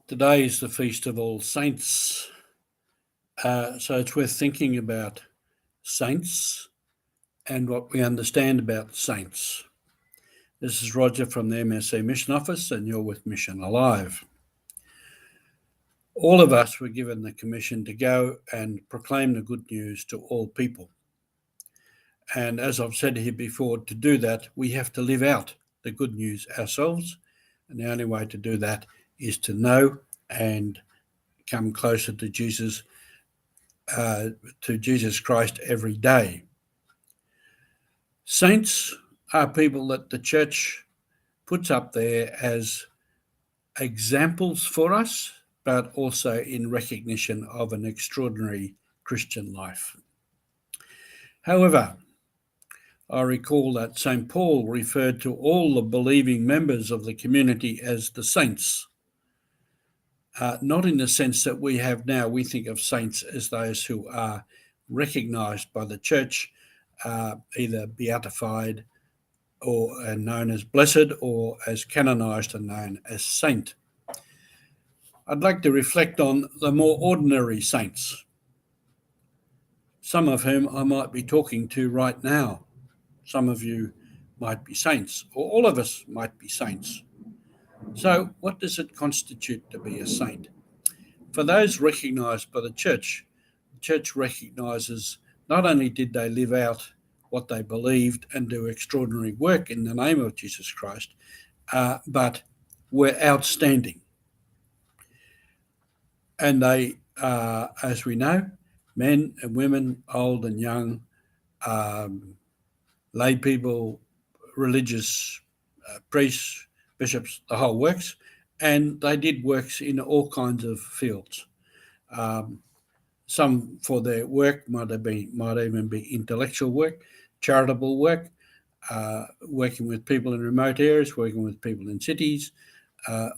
Today is the Feast of All Saints, so it's worth thinking about saints and what we understand about saints. This is Roger from the MSC Mission Office, and you're with Mission Alive. All of us were given the commission to go and proclaim the good news to all people. And as I've said here before, to do that, we have to live out the good news ourselves. And the only way to do that is to know and come closer to Jesus Christ every day. Saints are people that the church puts up there as examples for us, but also in recognition of an extraordinary Christian life. However, I recall that St. Paul referred to all the believing members of the community as the saints. Not in the sense that we have now. We think of saints as those who are recognised by the church, either beatified or known as blessed, or as canonised and known as saint. I'd like to reflect on the more ordinary saints, some of whom I might be talking to right now. Some of you might be saints, or all of us might be saints. So what does it constitute to be a saint? For those recognised by the church recognises not only did they live out what they believed and do extraordinary work in the name of Jesus Christ, but were outstanding. And they are, as we know, men and women, old and young, lay people, religious priests, bishops, the whole works, and they did works in all kinds of fields. Some for their work might even be intellectual work, charitable work, working with people in remote areas, working with people in cities,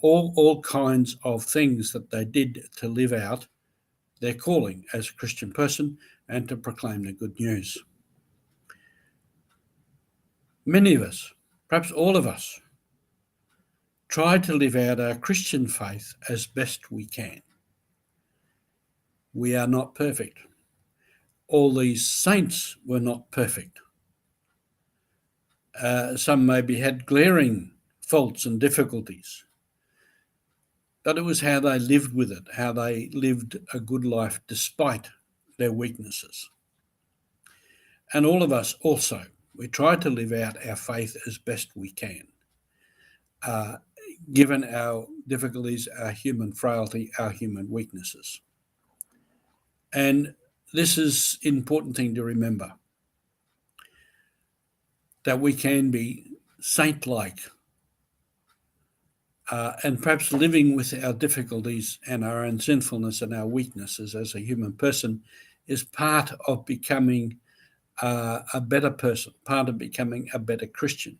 all kinds of things that they did to live out their calling as a Christian person and to proclaim the good news. Many of us, perhaps all of us, try to live out our Christian faith as best we can. We are not perfect. All these saints were not perfect. Some maybe had glaring faults and difficulties, but it was how they lived with it, how they lived a good life despite their weaknesses. And all of us also, we try to live out our faith as best we can, given our difficulties, our human frailty, our human weaknesses. And this is an important thing to remember, that we can be saint-like, and perhaps living with our difficulties and our own sinfulness and our weaknesses as a human person is part of becoming a better person, part of becoming a better Christian.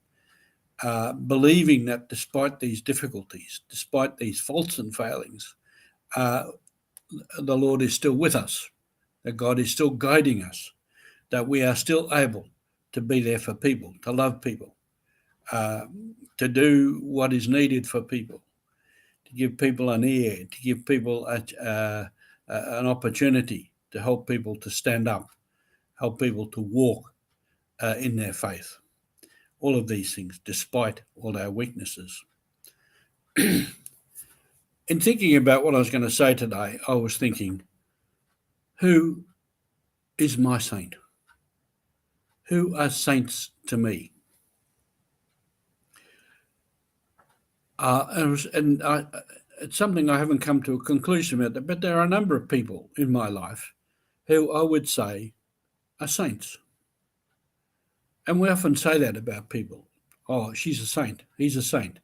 Believing that despite these difficulties, despite these faults and failings, the Lord is still with us, that God is still guiding us, that we are still able to be there for people, to love people, to do what is needed for people, to give people an ear, to give people an opportunity, to help people to stand up, help people to walk in their faith. All of these things, despite all our weaknesses. In thinking about what I was going to say today, I was thinking, who is my saint? Who are saints to me? It's something I haven't come to a conclusion about, but there are a number of people in my life who I would say are saints. And we often say that about people. Oh, she's a saint, he's a saint,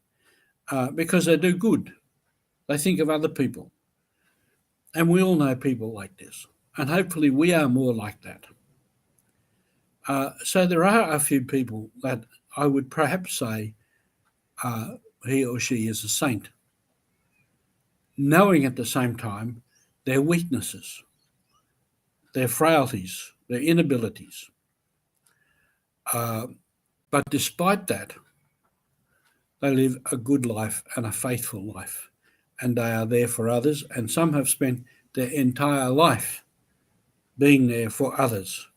because they do good. They think of other people. And we all know people like this. And hopefully we are more like that. So there are a few people that I would perhaps say he or she is a saint, knowing at the same time their weaknesses, their frailties, their inabilities. But despite that, they live a good life and a faithful life. and they are there for others, and some have spent their entire life being there for others.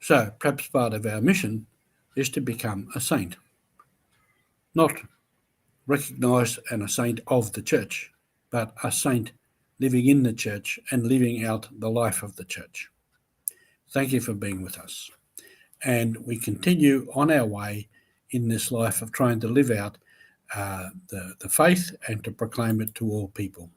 So perhaps part of our mission is to become a saint, not recognised and a saint of the church, but a saint living in the church and living out the life of the church. Thank you for being with us. And we continue on our way in this life of trying to live out the faith and to proclaim it to all people.